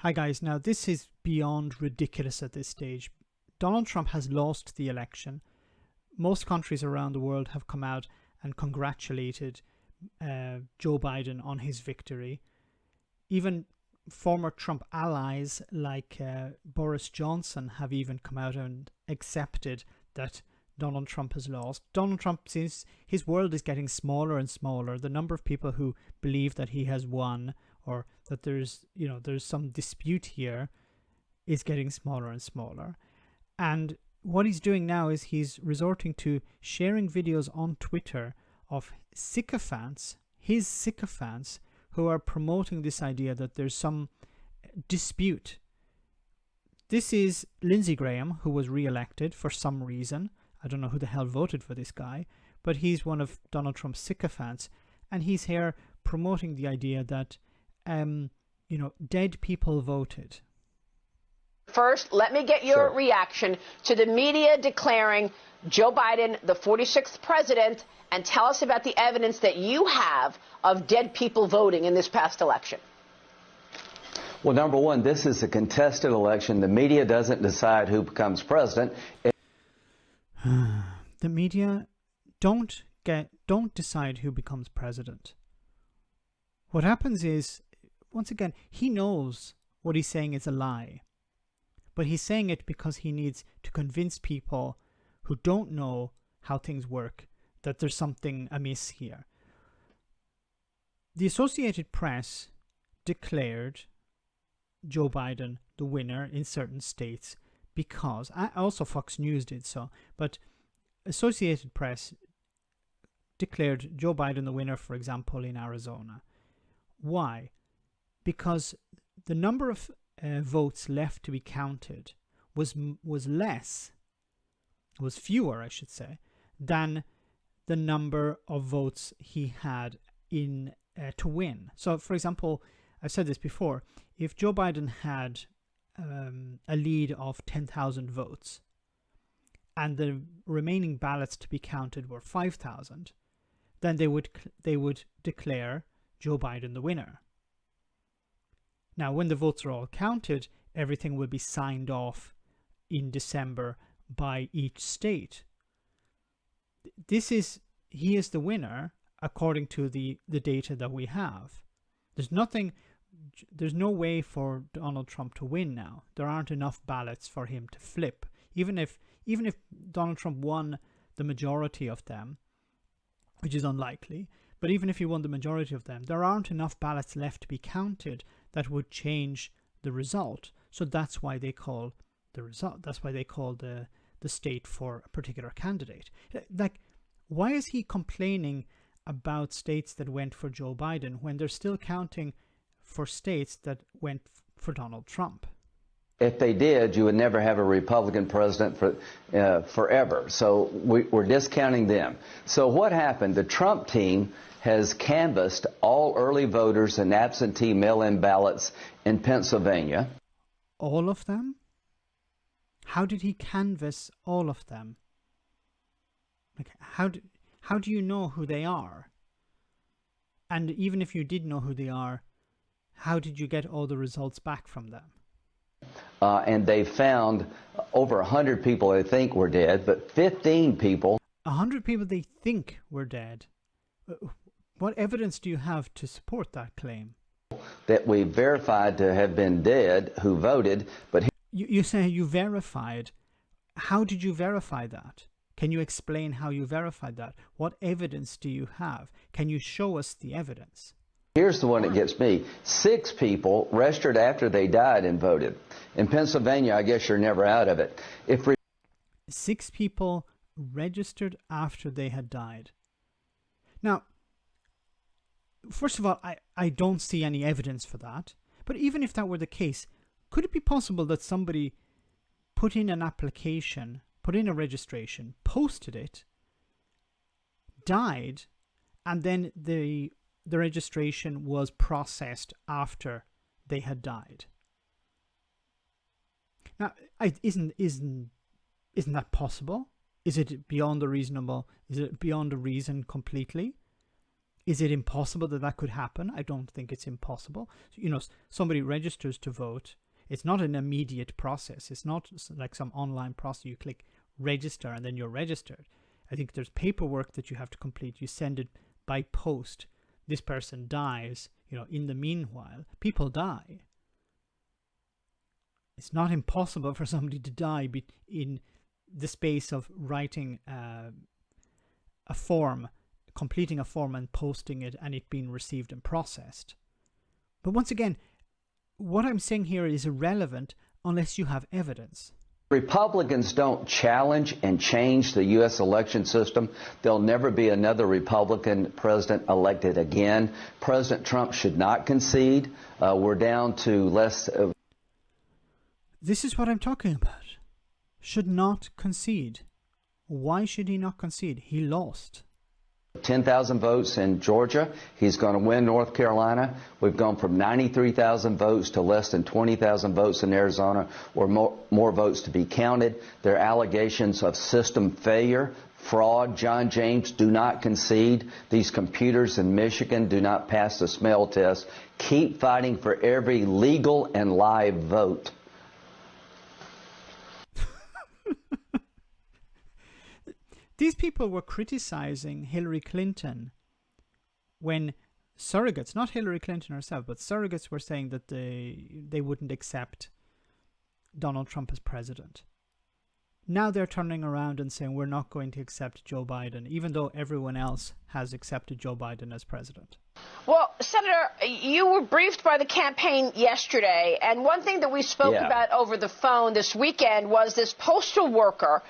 Hi guys, now this is beyond ridiculous at this stage. Donald Trump has lost the election. Most countries around the world have come out and congratulated Joe Biden on his victory. Even former Trump allies like Boris Johnson have even come out and accepted that Donald Trump has lost. Donald Trump, since his world is getting smaller and smaller, the number of people who believe that he has won or that there's some dispute here is getting smaller and smaller. And what he's doing now is he's resorting to sharing videos on Twitter of sycophants, his sycophants, who are promoting this idea that there's some dispute. This is Lindsey Graham, who was re-elected for some reason. I don't know who the hell voted for this guy, but he's one of Donald Trump's sycophants, and he's here promoting the idea that, dead people voted. First, let me get your reaction to the media declaring Joe Biden the 46th president, and tell us about the evidence that you have of dead people voting in this past election. Well, number one, this is a contested election. The media doesn't decide who becomes president. The media don't decide who becomes president. What happens is, once again, he knows what he's saying is a lie. But he's saying it because he needs to convince people who don't know how things work that there's something amiss here. The Associated Press declared Joe Biden the winner in certain states because, also Fox News did so, but Associated Press declared Joe Biden the winner, for example, in Arizona. Why? Because the number of votes left to be counted was fewer, I should say, than the number of votes he had in to win. So, for example, I've said this before, if Joe Biden had a lead of 10,000 votes and the remaining ballots to be counted were 5,000, then they would declare Joe Biden the winner. Now, when the votes are all counted, everything will be signed off in December by each state. He is the winner according to the data that we have. There's no way for Donald Trump to win now. There aren't enough ballots for him to flip. Even if Donald Trump won the majority of them, which is unlikely, but even if he won the majority of them, there aren't enough ballots left to be counted that would change the result. So that's why they call the result. That's why they call the state for a particular candidate. Like, why is he complaining about states that went for Joe Biden when they're still counting for states that went for Donald Trump? If they did, you would never have a Republican president for forever. So we're discounting them. So what happened? The Trump team has canvassed all early voters and absentee mail-in ballots in Pennsylvania. All of them? How did he canvass all of them? Like, how do you know who they are? And even if you did know who they are, how did you get all the results back from them? And they found over 100 people they think were dead, but 15 people. 100 people they think were dead. What evidence do you have to support that claim? That we verified to have been dead who voted, but... You say you verified. How did you verify that? Can you explain how you verified that? What evidence do you have? Can you show us the evidence? Here's the one that gets me. 6 people registered after they died and voted. In Pennsylvania, I guess you're never out of it. 6 people registered after they had died. Now, first of all, I don't see any evidence for that. But even if that were the case, could it be possible that somebody put in an application, put in a registration, posted it, died, and then the registration was processed after they had died? Now, isn't that possible? Is it beyond the reasonable? Is it beyond the reason completely? Is it impossible that that could happen? I don't think it's impossible. You know, somebody registers to vote. It's not an immediate process. It's not like some online process. You click register and then you're registered. I think there's paperwork that you have to complete. You send it by post. This person dies. You know, in the meanwhile, people die. It's not impossible for somebody to die in the space of writing a form, completing a form and posting it, and it being received and processed. But once again, what I'm saying here is irrelevant unless you have evidence. Republicans don't challenge and change the U.S. election system. There'll never be another Republican president elected again. President Trump should not concede. We're down to less. This is what I'm talking about. Should not concede. Why should he not concede? He lost. 10,000 votes in Georgia. He's going to win North Carolina. We've gone from 93,000 votes to less than 20,000 votes in Arizona, or more votes to be counted. There are allegations of system failure, fraud. John James, do not concede. These computers in Michigan do not pass the smell test. Keep fighting for every legal and live vote. These people were criticizing Hillary Clinton when surrogates, not Hillary Clinton herself, but surrogates were saying that they wouldn't accept Donald Trump as president. Now they're turning around and saying we're not going to accept Joe Biden, even though everyone else has accepted Joe Biden as president. Well, Senator, you were briefed by the campaign yesterday, and one thing that we spoke about over the phone this weekend was this postal worker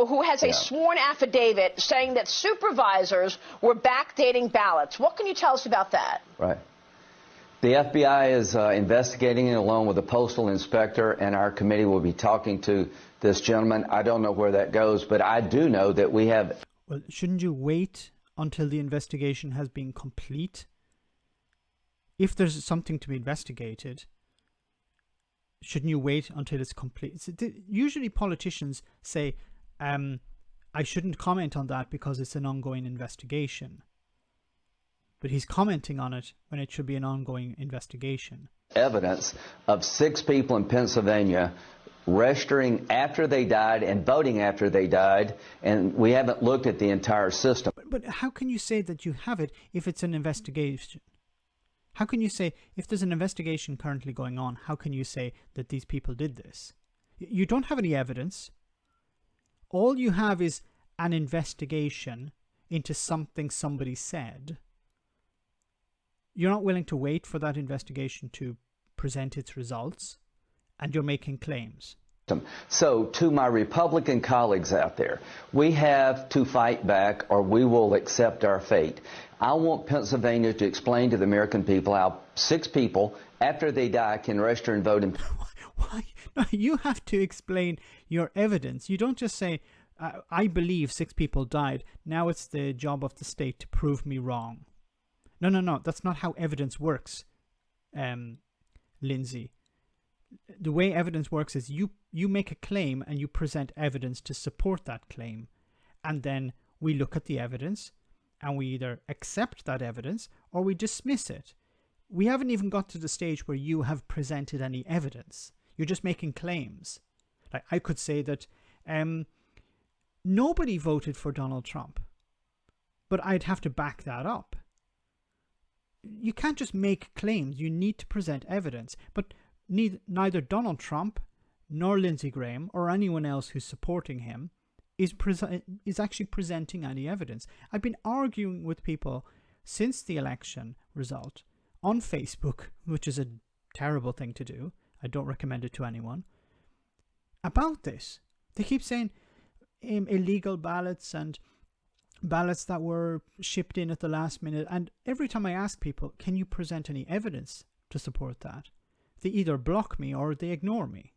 who has a sworn affidavit saying that supervisors were backdating ballots. What can you tell us about that? Right. The FBI is investigating it along with the postal inspector, and our committee will be talking to this gentleman. I don't know where that goes, but I do know that we have... Well, shouldn't you wait until the investigation has been complete? If there's something to be investigated, shouldn't you wait until it's complete? Usually politicians say, I shouldn't comment on that because it's an ongoing investigation. But he's commenting on it when it should be an ongoing investigation. Evidence of 6 people in Pennsylvania registering after they died and voting after they died, and we haven't looked at the entire system. But how can you say that you have it if it's an investigation? How can you say, if there's an investigation currently going on, how can you say that these people did this? You don't have any evidence. All you have is an investigation into something somebody said. You're not willing to wait for that investigation to present its results, and you're making claims. So, to my Republican colleagues out there, we have to fight back or we will accept our fate. I want Pennsylvania to explain to the American people how 6 people, after they die, can register and vote. Why? No, you have to explain your evidence. You don't just say, I believe 6 people died. Now it's the job of the state to prove me wrong. No. That's not how evidence works, Lindsay. The way evidence works is you make a claim and you present evidence to support that claim. And then we look at the evidence and we either accept that evidence or we dismiss it. We haven't even got to the stage where you have presented any evidence. You're just making claims. Like I could say that nobody voted for Donald Trump, but I'd have to back that up. You can't just make claims. You need to present evidence. But neither Donald Trump nor Lindsey Graham or anyone else who's supporting him is actually presenting any evidence. I've been arguing with people since the election result on Facebook, which is a terrible thing to do. I don't recommend it to anyone. About this, they keep saying illegal ballots and ballots that were shipped in at the last minute. And every time I ask people, can you present any evidence to support that? They either block me or they ignore me.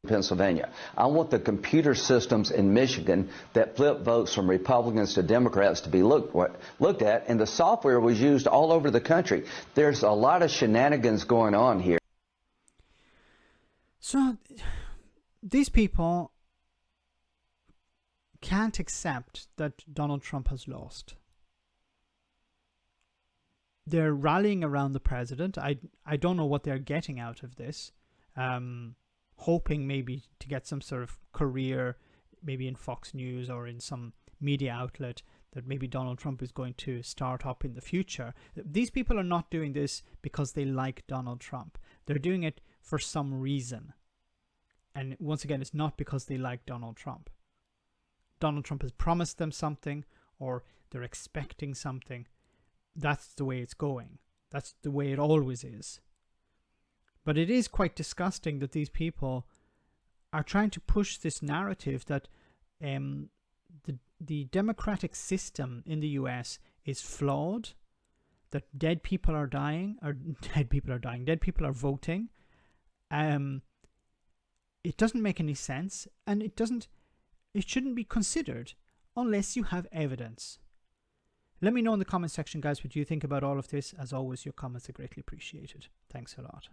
Pennsylvania. I want the computer systems in Michigan that flip votes from Republicans to Democrats to be looked at, and the software was used all over the country. There's a lot of shenanigans going on here. So these people can't accept that Donald Trump has lost. they're rallying around the president. I don't know what they're getting out of this. Hoping maybe to get some sort of career, maybe in Fox News or in some media outlet that maybe Donald Trump is going to start up in the future. These people are not doing this because they like Donald Trump. They're doing it for some reason. And once again, it's not because they like Donald Trump. Donald Trump has promised them something, or they're expecting something. That's the way it's going. That's the way it always is. But it is quite disgusting that these people are trying to push this narrative that the democratic system in the US is flawed, that dead people are dying, dead people are voting. It doesn't make any sense, and it shouldn't be considered unless you have evidence. Let me know in the comment section, guys, what you think about all of this. As always, your comments are greatly appreciated. Thanks a lot.